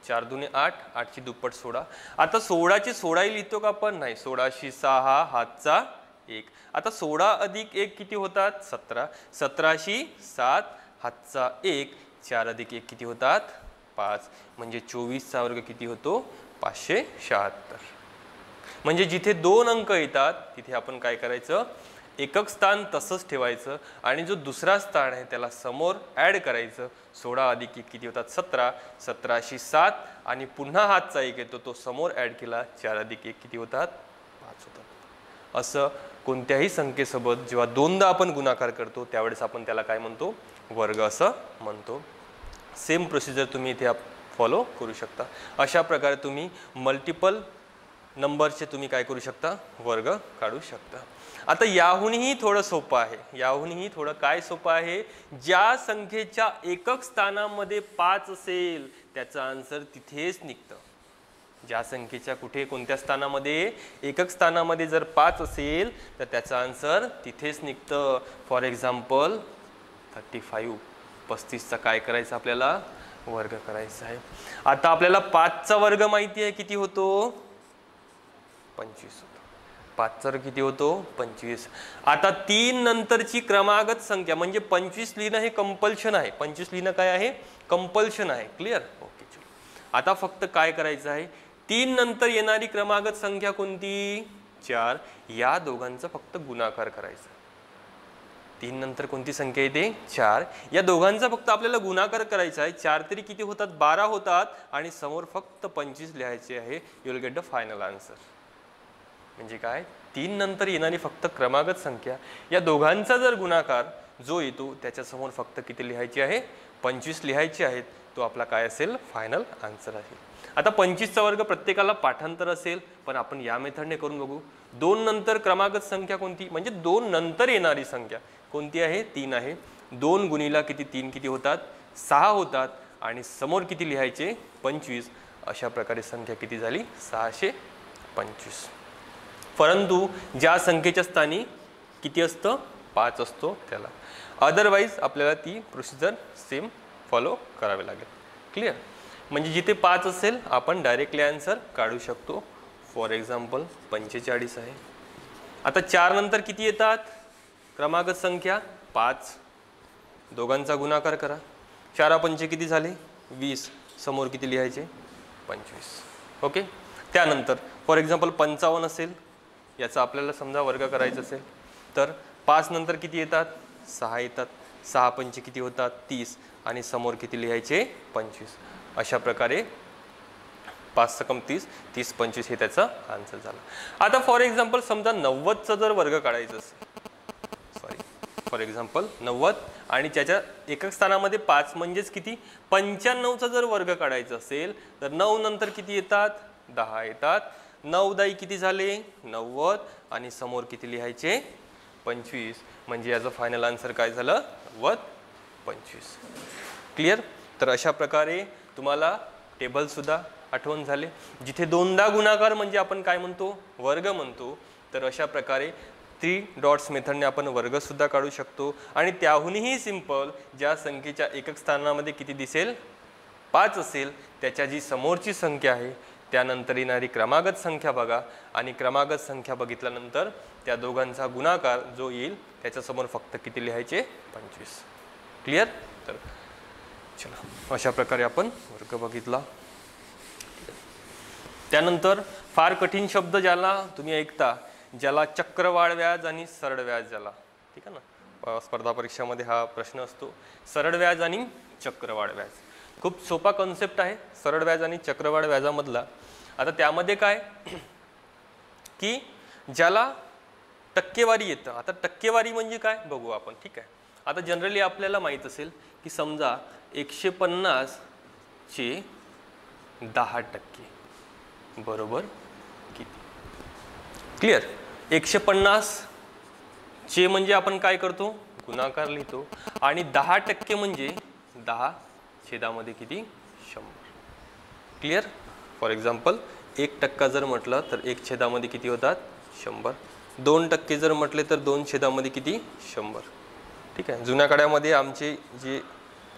4 दुने 8, 8 ची दुप्पट 16. आता 16ची 16 लिहितो का आपण? नाही. 16शी 6 हातचा 1. आता 16 अधिक 1 किती होतात? 17. 17शी 7 हातचा 1. 4 अधिक 1 किती होतात? 5. म्हणजे 24 चा वर्ग किती होतो? 576. म्हणजे जिथे 2 अंक येतात तिथे आपण काय करायचं? एकक स्थान तसंच ठेवायचं आणि जो दुसरा स्थान आहे त्याला समोर ॲड करायचं. 16 अधिक 1 किती होतात? 17. 17शी 7 आणि पुन्हा हातचा 1 येतो, तो समोर ॲड केला. 4 अधिक 1 किती होतात? 5 होतात. असं कोणत्याही संख्येसोबत जेव्हा 2दा आपण गुणाकार करतो त्यावेळेस आपण त्याला काय म्हणतो? वर्ग असं म्हणतो. सेम प्रोसिजर तुम्ही इथे फॉलो करू शकता. अशा प्रकारे तुम्ही मल्टिपल नंबरचे तुम्ही काय करू शकता? वर्ग काढू शकता. आता याहूनही थोडं सोपं आहे. याहूनही थोडं काय सोपं आहे? ज्या संख्येच्या एकक स्थानामध्ये 5 असेल त्याचा आन्सर तिथेच निघतं. ज्या संख्येच्या कुठे कोणत्या स्थानामध्ये? एकक स्थानामध्ये जर 5 असेल तर त्याचा आन्सर तिथेच निघतं. For example 35. 35चा काय करायचं आपल्याला? वर्ग करायचा आहे. आता आपल्याला 5चा वर्ग माहिती आहे किती होतो? 25 होतो. 5 किती होतो 25. आता 3 नंतरची क्रमागत संख्या म्हणजे 25 लिहिणं हे कंपल्शन आहे. 25 लिहिणं काय आहे कंपल्शन आहे. Clear okay. आता फक्त काय करायचं आहे 3 नंतर येणारी क्रमागत संख्या कोणती 4 या दोघांचा फक्त गुणाकार करायचा. 3 नंतर कोणती संख्या येते 4 या दोघांचा फक्त आपल्याला गुणाकार करायचा आहे. 4 तरी किती होतात 12 होतात आणि समोर फक्त 25 लिहायचे आहे. You will get the final answer. म्हणजे काय 3 नंतर येणारी फक्त क्रमागत संख्या या दोघांचा जर गुणाकार जो येतो त्याच्या समोर फक्त किती लिहायची आहे 25 लिहायची आहेत. तो आपला काय असेल फायनल आन्सर आहे. आता 25चा वर्ग प्रत्येकाला पाठांतर असेल पण आपण या मेथडने करून बघू. 2 नंतर क्रमागत संख्या कोणती म्हणजे 2 नंतर येणारी संख्या कोणती आहे 3 आहे. 2 गुणिला किती 3 किती होतात 6 होतात आणि समोर किती लिहायचे 25. अशा प्रकारे संख्या किती झाली 625. परंतु ज्या संख्येच्या स्थानी किती असतं 5 असतो त्याला. अदरवाईज आपल्याला ती प्रोसिजर सेम फॉलो करावे लागेल. क्लिअर. म्हणजे जिथे 5 असेल आपण डायरेक्टली आन्सर काढू शकतो. फॉर एक्झाम्पल 45 आहे. आता 4 नंतर किती येतात क्रमागत संख्या 5 दोघांचा गुणाकार करा. 4 पंचे किती झाले 20 समोर किती लिहायचे 25. ओके. त्यानंतर फॉर एक्झाम्पल 55 असेल याचा आपल्याला समजा वर्ग करायचा असेल तर 5 नंतर किती येतात 6 येतात. 6 पंचे किती होतात 30 आणि समोर किती लिहायचे 25. अशा प्रकारे 5 सकम 30 30 25 हे त्याचा आन्सर झाला. आता फॉर एक्झाम्पल समजा 90चा जर वर्ग काढायचा असेल फॉर एक्झाम्पल 90 आणि त्याच्या एकक स्थानामध्ये 5 म्हणजेच किती 95चा जर वर्ग काढायचा असेल तर 9 नंतर किती येतात 10 येतात. 9 दाई किती झाले 90 आणि समोर किती लिहायचे 25. म्हणजे याचं फायनल आन्सर काय झालं 25. क्लिअर. तर अशा प्रकारे तुम्हाला टेबल सुद्धा आठवण झाले. जिथे दोनदा गुणाकार म्हणजे आपण काय म्हणतो वर्ग म्हणतो. तर अशा प्रकारे 3 डॉट्स मेथडने आपण वर्ग सुद्धा काढू शकतो. आणि त्याहूनही सिंपल ज्या संख्येच्या एकक स्थानामध्ये किती दिसेल 5 असेल त्याच्या जी समोरची संख्या आहे त्यानंतर येणारी क्रमागत संख्या बघा आणि क्रमागत संख्या बघितल्यानंतर त्या दोघांचा गुणाकार जो येईल त्याच्यासमोर फक्त किती लिहायचे 25. क्लिअर. तर चला अशा प्रकारे आपण वर्ग बघितला. त्यानंतर फार कठीण शब्द ज्याला तुम्ही ऐकता ज्याला चक्रवाढ व्याज आणि सरळ व्याज ज्याला ठीक आहे ना स्पर्धा परीक्षामध्ये हा प्रश्न असतो. सरळ व्याज आणि चक्रवाढ व्याज खूप सोपा कॉन्सेप्ट आहे सरळ व्याज आणि चक्रवाढ व्याजामधला. आता त्यामध्ये काय की ज्याला टक्केवारी येतं. आता टक्केवारी म्हणजे काय बघू आपण. ठीक आहे. आता जनरली आपल्याला माहित असेल की समजा 150 चे 10% बरोबर किती. क्लिअर. 150 चे म्हणजे आपण काय करतो गुणाकार लिहितो आणि 10% म्हणजे 10 छेदामध्ये किती 100. क्लिअर. फॉर एक्झाम्पल 1% जर म्हटलं तर 1 छेदामध्ये किती होतात 100. 2% जर म्हटले तर 2 छेदामध्ये किती 100. ठीक आहे. जुन्या काळामध्ये आमचे जे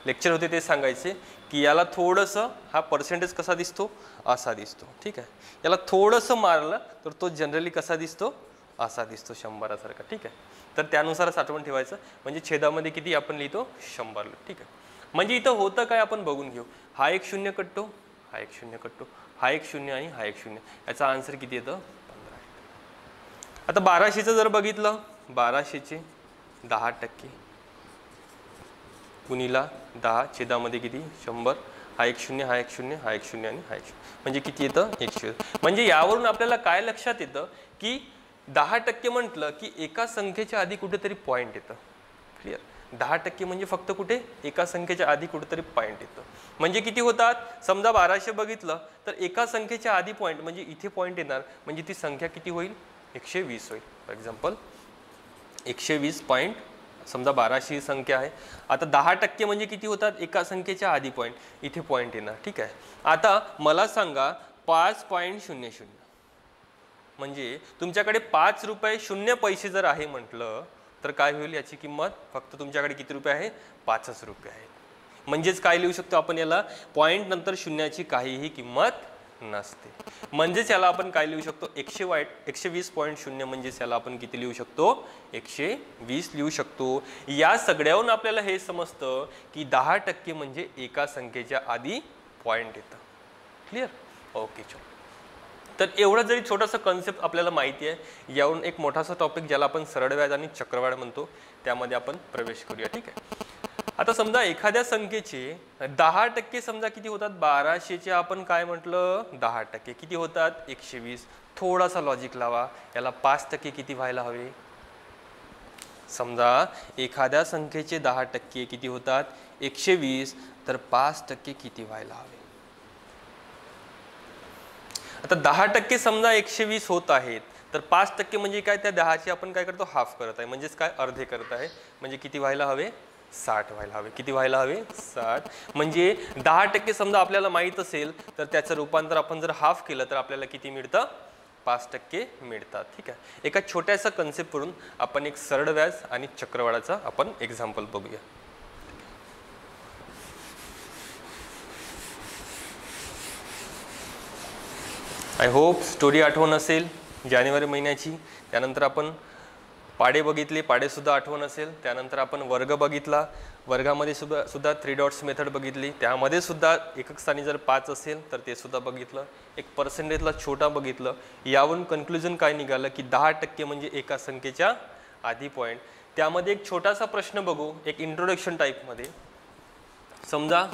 लेक्चर होते ते सांगायचे की याला थोडंसं हा पर्सेंटेज कसा दिसतो असा दिसतो. ठीक आहे. याला थोडंसं मारलं तर तो जनरली कसा दिसतो असा दिसतो 100सारखा. ठीक आहे. तर त्यानुसारच आठवण ठेवायचं. म्हणजे छेदामध्ये किती आपण लिहितो 100. ठीक आहे. म्हणजे इथं होतं काय आपण बघून घेऊ. हा एक 0 कटतो हा एक 0 कटतो हा एक 0 आणि हा एक 0. याचा आन्सर किती येतं 15. आता 1200चं जर बघितलं 1200चे 10% गुणिला 10 छेदामध्ये किती 100. हा एक 0 हा एक 0 हा एक 0 आणि हा एक 0 म्हणजे किती येतं 100. म्हणजे यावरून आपल्याला काय लक्षात येतं की 10% म्हटलं की एका संख्येच्या आधी कुठेतरी पॉईंट येतं. क्लिअर. 10% म्हणजे फक्त कुठे एका संख्येच्या आधी कुठेतरी पॉईंट येतं. म्हणजे किती होतात समजा 1200 बघितलं तर एका संख्येच्या आधी पॉईंट म्हणजे इथे पॉईंट येणार म्हणजे ती संख्या किती होईल 120 होईल. फॉर एक्झाम्पल 120 पॉईंट समजा 1200 ही संख्या आहे. आता 10% म्हणजे किती होतात एका संख्येच्या आधी पॉईंट इथे पॉईंट येणार. ठीक आहे. आता मला सांगा 5.00 म्हणजे तुमच्याकडे 5 रुपये 0 पैसे जर आहे म्हटलं तर काय होईल याची किंमत फक्त तुमच्याकडे किती रुपये आहे 5 रुपये आहेत. म्हणजेच काय लिहू शकतो आपण याला पॉईंट नंतर शून्याची काहीही किंमत नसते. म्हणजेच याला आपण काय लिहू शकतो, 120.0 म्हणजेच याला आपण किती लिहू शकतो, 120 लिहू शकतो. या सगळ्याहून आपल्याला हे समजतं की 10% म्हणजे एका संख्येच्या आधी पॉइंट येतं. क्लिअर? ओके. चलो, तर एवढं जरी छोटासा कन्सेप्ट आपल्याला माहिती आहे, यावरून एक मोठासा टॉपिक ज्याला आपण सरळ व्याज आणि चक्रवाढ म्हणतो त्यामध्ये आपण प्रवेश करूया. ठीक आहे. आता समजा एखाद्या संख्येचे 10% समजा किती होतात, 1200चे आपण काय म्हटलं 10% किती होतात 120. थोडासा लॉजिक लावा, याला 5% किती व्हायला हवे. समजा एखाद्या संख्येचे 10% किती होतात 120, तर 5% किती व्हायला हवे. आता 10% समजा 120 होत आहेत, तर 5% म्हणजे काय, त्या 10ची आपण काय करतो हाफ करत आहे, म्हणजेच काय अर्धे करत आहे. म्हणजे किती व्हायला हवे 60 व्हायला हवे. किती व्हायला हवे 60. म्हणजे 10% समजा आपल्याला माहित असेल तर त्याचं रूपांतर आपण जर हाफ केलं तर आपल्याला किती मिळतं 5% मिळतात. ठीक आहे. एका छोट्याशा कन्सेप्ट वरून आपण एक सरळ व्याज आणि चक्रवाढाचा आपण एक्झाम्पल बघूया. आय होप स्टोरी आठवण असेल जानेवारी महिन्याची. त्यानंतर आपण पाडे बघितले, पाडेसुद्धा आठवण असेल. त्यानंतर आपण वर्ग बघितला, वर्गामध्ये सुद्धा 3 डॉट्स मेथड बघितली. त्यामध्ये सुद्धा एकक स्थानी जर 5 असेल तर ते सुद्धा बघितलं. एक पर्सेंटेजला छोटा बघितलं. यावरून कन्क्लुजन काय निघालं की 10% म्हणजे एका संख्येच्या आधी पॉईंट. त्यामध्ये एक छोटासा प्रश्न बघू, एक इंट्रोडक्शन टाईपमध्ये. समजा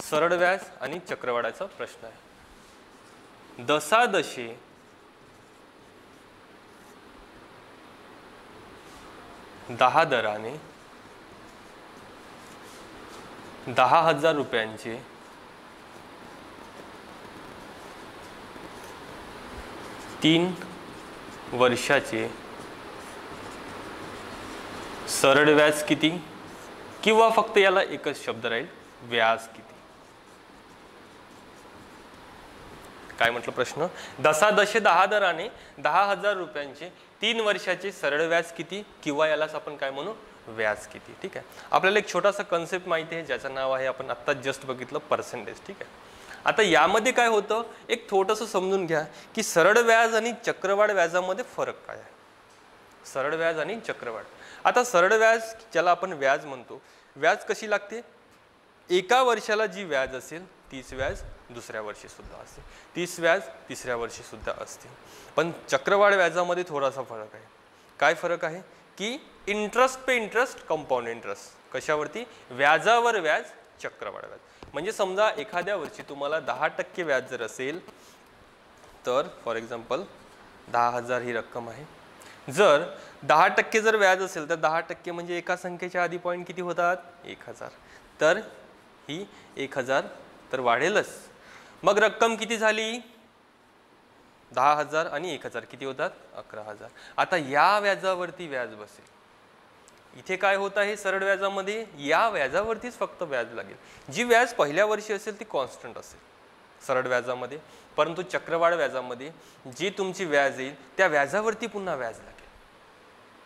सरळ व्याज आणि चक्रवाढाचा प्रश्न आहे. दशादशे 10 दराने 10,000 रुपयांचे 3 वर्षाचे सरळ व्याज किती, किंवा फक्त याला एकच शब्द राहील व्याज किती. काय म्हटलं प्रश्न, दशादशे 10 दराने 10,000 रुपयांचे 3 वर्षाचे सरळ व्याज किती, किंवा यालाच आपण काय म्हणू व्याज किती. ठीक आहे. आपल्याला एक छोटासा कन्सेप्ट माहिती आहे ज्याचं नाव आहे, आपण आत्ता जस्ट बघितलं, पर्सेंटेज. ठीक आहे. आता यामध्ये काय होतं, एक थोडंसं समजून घ्या की सरळ व्याज आणि चक्रवाढ व्याजामध्ये फरक काय आहे. सरळ व्याज आणि चक्रवाढ. आता सरळ व्याज ज्याला आपण व्याज म्हणतो, व्याज कशी लागते, एका वर्षाला जी व्याज असेल तीच व्याज दुसऱ्या वर्षी सुद्धा असते, तीच व्याज तिसऱ्या वर्षी सुद्धा असते. पण चक्रवाढ व्याजामध्ये थोडासा फरक आहे. काय फरक आहे की इंटरेस्ट पे इंटरेस्ट, कंपाऊंड इंटरेस्ट. कशावरती, व्याजावर व्याज, चक्रवाढ व्याज. म्हणजे समजा एखाद्या वर्षी तुम्हाला 10% व्याज जर असेल तर फॉर एक्झाम्पल 10,000 ही रक्कम आहे. जर 10% जर व्याज असेल तर 10% म्हणजे एका संख्येच्या आधी पॉईंट किती होतात 1,000. तर ही 1,000 तर वाढेलच. मग रक्कम किती झाली 10,000 आणि 1,000 किती होतात 11,000. आता या व्याजावरती व्याज बसेल. इथे काय होत आहे सरळ व्याजामध्ये, या व्याजावरतीच फक्त व्याज लागेल. जी व्याज पहिल्या वर्षी असेल ती कॉन्स्टंट असेल सरळ व्याजामध्ये, परंतु चक्रवाढ व्याजामध्ये जी तुमची व्याज येईल त्या व्याजावरती पुन्हा व्याज लागेल.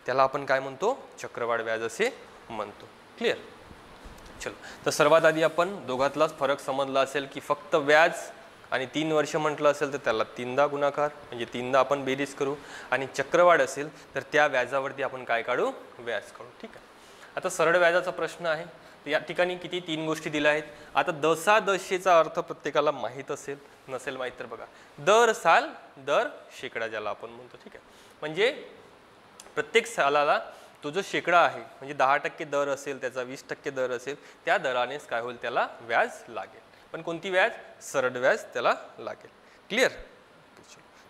त्याला आपण काय म्हणतो चक्रवाढ व्याज असे म्हणतो. क्लिअर. चलो, तर सर्वात आधी आपण दोघातलाच फरक समजला असेल की फक्त व्याज आणि 3 वर्ष म्हटलं असेल तर त्याला 3दा गुणाकार, म्हणजे 3दा आपण बेरीज करू. आणि चक्रवाढ असेल तर त्या व्याजावरती आपण काय काढू व्याज काढू. ठीक आहे. आता सरळ व्याजाचा प्रश्न आहे. या ठिकाणी किती 3 गोष्टी दिल्या आहेत. आता दशादशेचा अर्थ प्रत्येकाला माहीत असेल, नसेल माहीत तर बघा, दर साल दर शेकडा ज्याला आपण म्हणतो. ठीक आहे. म्हणजे प्रत्येक सालाला तो जो शेकडा आहे, म्हणजे 10% दर असेल, त्याचा 20% दर असेल, त्या दरानेच काय होईल त्याला व्याज लागेल. पण कोणती व्याज, सरळ व्याज त्याला लागेल. क्लिअर.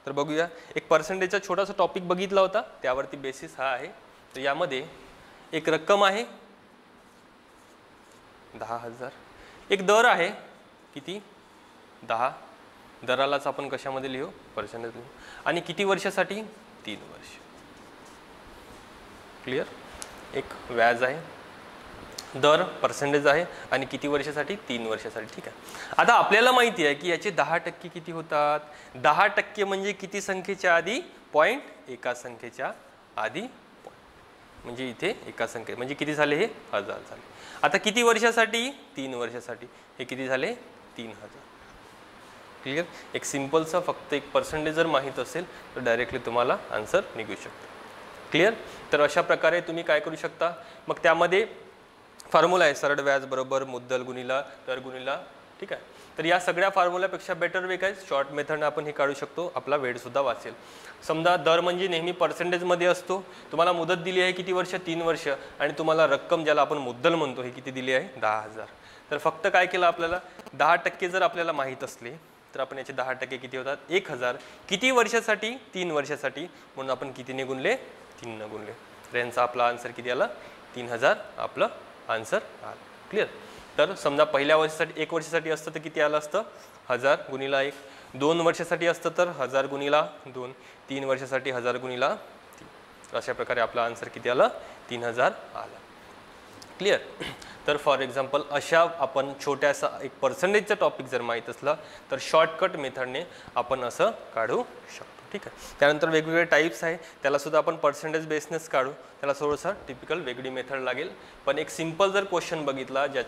तर बघूया, एक पर्सेंटेजचा छोटासा टॉपिक बघितला होता, त्यावरती बेसिस हा आहे. तर यामध्ये एक रक्कम आहे 10,000, एक दर आहे किती 10, दरालाच आपण कशामध्ये लिहू पर्सेंटेज लिहू. आणि किती वर्षासाठी 3 वर्ष. क्लिअर. एक व्याज आहे, दर पर्सेंटेज आहे, आणि किती वर्षासाठी 3 वर्षासाठी. ठीक आहे. आता आपल्याला माहिती आहे की याचे 10% किती होतात, 10% म्हणजे किती संख्येच्या आधी पॉईंट, एका संख्येच्या आधी पॉईंट. म्हणजे इथे एका संख्ये म्हणजे किती झाले हे 1000 झाले. आता किती वर्षासाठी 3 वर्षासाठी हे किती झाले 3,000. क्लिअर. एक सिम्पलचा फक्त एक पर्सेंटेज जर माहीत असेल तर डायरेक्टली तुम्हाला आन्सर निघू शकतो. क्लिअर. तर अशा प्रकारे तुम्ही काय करू शकता, मग त्यामध्ये फॉर्म्युला आहे सरळ व्याज बरोबर मुद्दल गुणिला दर गुणिला, ठीक आहे. तर या सगळ्या फॉर्म्युल्यापेक्षा बेटर वे काय शॉर्ट मेथडने आपण हे काढू शकतो, आपला वेळसुद्धा वाचेल. समजा दर म्हणजे नेहमी पर्सेंटेजमध्ये असतो, तुम्हाला मुदत दिली आहे किती वर्ष, 3 वर्ष, आणि तुम्हाला रक्कम ज्याला आपण मुद्दल म्हणतो हे किती दिली आहे, 10,000. तर फक्त काय केलं आपल्याला, 10% जर आपल्याला माहीत असले तर आपण याचे 10% किती होतात, 1,000. किती वर्षासाठी, 3 वर्षासाठी, म्हणून आपण कितीने गुणले, 3 ने गुणले. तर यांचा आपला आन्सर किती आला, 3,000 आपलं आन्सर आलं. क्लिअर. तर समजा पहिल्या वर्षासाठी 1 वर्षासाठी असतं तर किती आलं असतं, 1000 गुणिला 1. 2 वर्षासाठी असतं तर 1000 गुणिला 2. 3 वर्षासाठी 1000 गुणिला 3. अशा प्रकारे आपला आन्सर किती आला, 3000 आला. क्लिअर. तर फॉर एक्झाम्पल अशा आपण छोट्यासा एक पर्सेंटेजचा टॉपिक जर माहीत असला तर शॉर्टकट मेथडने आपण असं काढू शकतो. ठीक आहे. त्यानंतर वेगवेगळे टाईप्स आहे, त्यालासुद्धा आपण पर्सेंटेज बेसनेस काढू. त्याला थोडंसं टिपिकल वेगळी मेथड लागेल. पण एक सिम्पल जर क्वेश्चन बघितला, ज्या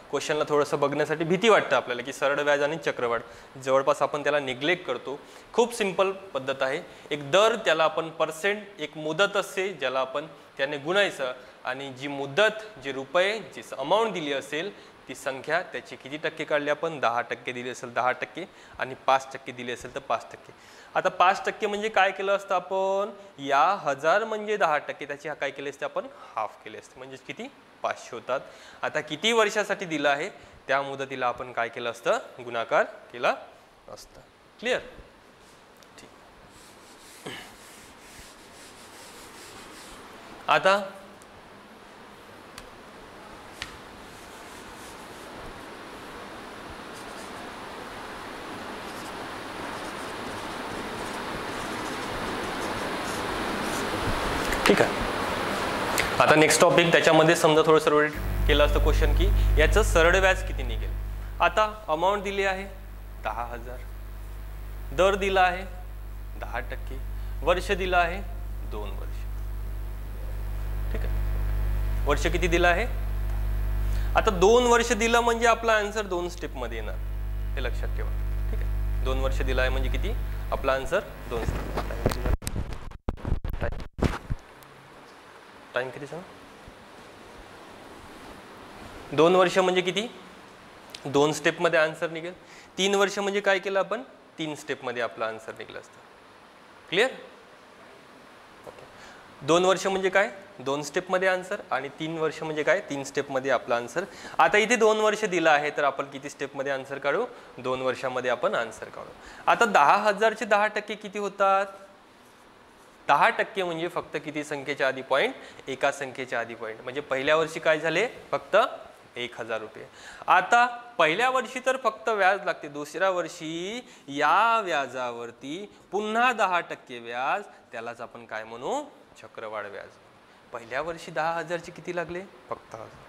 क्वेश्चनला थोडंसं बघण्यासाठी भीती वाटतं आपल्याला की सरळ व्याज आणि चक्रवाढ, जवळपास आपण त्याला निग्लेक्ट करतो. खूप सिम्पल पद्धत आहे. एक दर, त्याला आपण पर्सेंट, एक मुदत असते ज्याला आपण त्याने गुणायचं, आणि जी मुदत, जे रुपये, जी अमाऊंट दिली असेल ती संख्या, त्याची किती टक्के काढली आपण, 10% दिली असेल 10%, आणि 5% दिली असेल तर 5%. आता 5% म्हणजे काय केलं असतं आपण, या 1000 म्हणजे 10%, त्याची काय केले असते आपण, हाफ केले असते, म्हणजे किती, 500 होतात. आता किती वर्षासाठी दिलं आहे त्या मुदतीला आपण काय केलं असतं, गुणाकार केला असतं. क्लिअर. ठीक. आता ठीक आहे. आता नेक्स्ट टॉपिक, त्याच्यामध्ये समजा थोडं सर्व केलं असतं क्वेश्चन की याचं सरळ व्याज किती निघेल. आता अमाऊंट दिली आहे 10,000, दर दिला आहे 10%, वर्ष दिला आहे 2 वर्ष. ठीक आहे. वर्ष किती दिलं आहे, आता 2 वर्ष दिलं म्हणजे आपला आन्सर 2 स्टेपमध्ये येणार, हे लक्षात ठेवा. ठीक आहे. 2 वर्ष दिला आहे म्हणजे किती, आपला आन्सर 2 स्टेप. टाइम किती सांग, 2 वर्ष म्हणजे किती, 2 स्टेपमध्ये आन्सर निघेल. 3 वर्ष म्हणजे काय केलं आपण, 3 स्टेपमध्ये आपला आन्सर निघलं असतं. क्लिअर. ओके. 2 वर्ष म्हणजे काय, 2 स्टेपमध्ये आन्सर, आणि 3 वर्ष म्हणजे काय, 3 स्टेपमध्ये आपला आन्सर. आता इथे 2 वर्ष दिलं आहे तर आपण किती स्टेपमध्ये आन्सर काढू, 2 वर्षामध्ये आपण आन्सर काढू. आता 10,000चे 10% किती होतात, 10% म्हणजे फक्त किती संख्येच्या आधी पॉईंट, एका संख्येच्या आधी पॉईंट, म्हणजे पहिल्या वर्षी काय झाले, फक्त 1,000 रुपये. आता पहिल्या वर्षी तर फक्त व्याज लागते, दुसऱ्या वर्षी या व्याजावरती पुन्हा 10% व्याज, त्यालाच आपण काय म्हणू, चक्रवाढ व्याज. पहिल्या वर्षी 10,000चे किती लागले, फक्त 1000.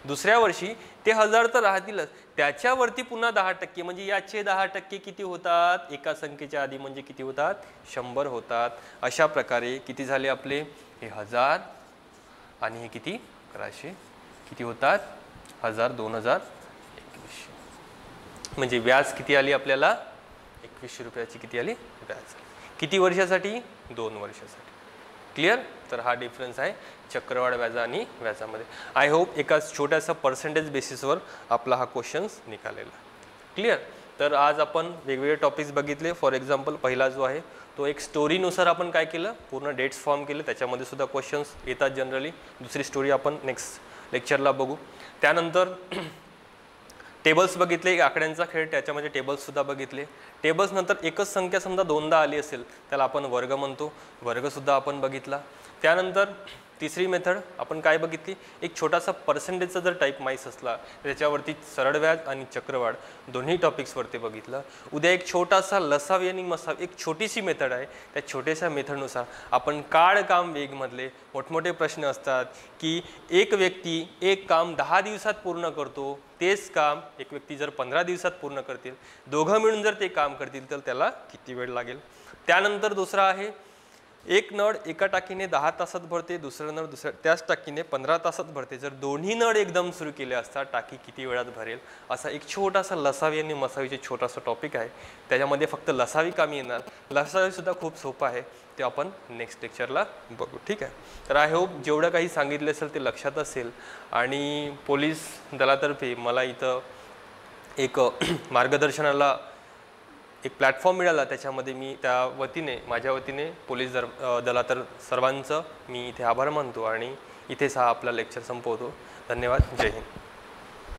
दुसऱ्या वर्षी ते 1000 तर राहतीलच, त्याच्यावरती पुन्हा 10%, म्हणजे याचे 10% किती होतात, एका संख्येच्या आधी म्हणजे किती होतात, 100 होतात. अशा प्रकारे किती झाले आपले, हे 1000 आणि हे किती, 1100, किती होतात, 1000, 2000, 2100. म्हणजे व्याज किती आली आपल्याला, 2100 रुपयाची किती आली व्याज. किती वर्षासाठी, 2 वर्षासाठी. क्लिअर. तर हा डिफरन्स आहे चक्रवाढ व्याज आणि व्याजामध्ये. आय होप एका छोट्याशा पर्सेंटेज बेसिसवर आपला हा क्वेश्चन्स निघालेला. क्लिअर. तर आज आपण वेगवेगळे टॉपिक्स बघितले. फॉर एक्झाम्पल पहिला जो आहे तो एक स्टोरीनुसार आपण काय केलं, पूर्ण डेट्स फॉर्म केले, त्याच्यामध्ये सुद्धा क्वेश्चन्स येतात जनरली. दुसरी स्टोरी आपण नेक्स्ट लेक्चरला बघू. त्यानंतर टेबल्स बघितले, आकड्यांचा खेळ, त्याच्यामध्ये टेबल्ससुद्धा बघितले. टेबल्स नंतर एकच संख्या समजा 2दा आली असेल त्याला आपण वर्ग म्हणतो, वर्गसुद्धा आपण बघितला. त्यानंतर तिसरी मेथड आपण काय बघितली, एक छोटासा पर्सेंटेजचा जर टाईप माहीत असला त्याच्यावरती सरळ व्याज आणि चक्रवाढ दोन्ही टॉपिक्सवरती बघितलं. उद्या एक छोटासा लसावी आणि मसावी एक छोटीशी मेथड आहे, त्या छोट्याशा मेथडनुसार आपण काळ काम वेगमधले मोठमोठे प्रश्न असतात की एक व्यक्ती एक काम 10 दिवसात पूर्ण करतो, तेच काम एक व्यक्ती जर 15 दिवसात पूर्ण करतील, दोघं मिळून जर ते काम करतील तर त्याला किती वेळ लागेल. त्यानंतर दुसरा आहे एक नळ एका टाकीने 10 तासात भरते, दुसरं नळ त्याच टाकीने 15 तासात भरते. जर दोन्ही नळ एकदम सुरू केले असता टाकी किती वेळात भरेल? असा एक छोटासा लसावी आणि मसावीचे छोटासा टॉपिक आहे. त्याच्यामध्ये फक्त लसावी कामी येणार. लसावी सुद्धा खूप सोपं आहे, ते आपण नेक्स्ट लेक्चरला बघू. ठीक आहे. तर आय होप जेवढं काही सांगितलं असेल ते लक्षात असेल. आणि पोलीस दलातर्फे मला इथं एक मार्गदर्शनाला एक प्लॅटफॉर्म मिळाला, त्याच्यामध्ये मी त्या वतीने माझ्या वतीने पोलीस दलातर सर्वांचं मी इथे आभार मानतो आणि इथेच हा आपला लेक्चर संपवतो. धन्यवाद. जय हिंद.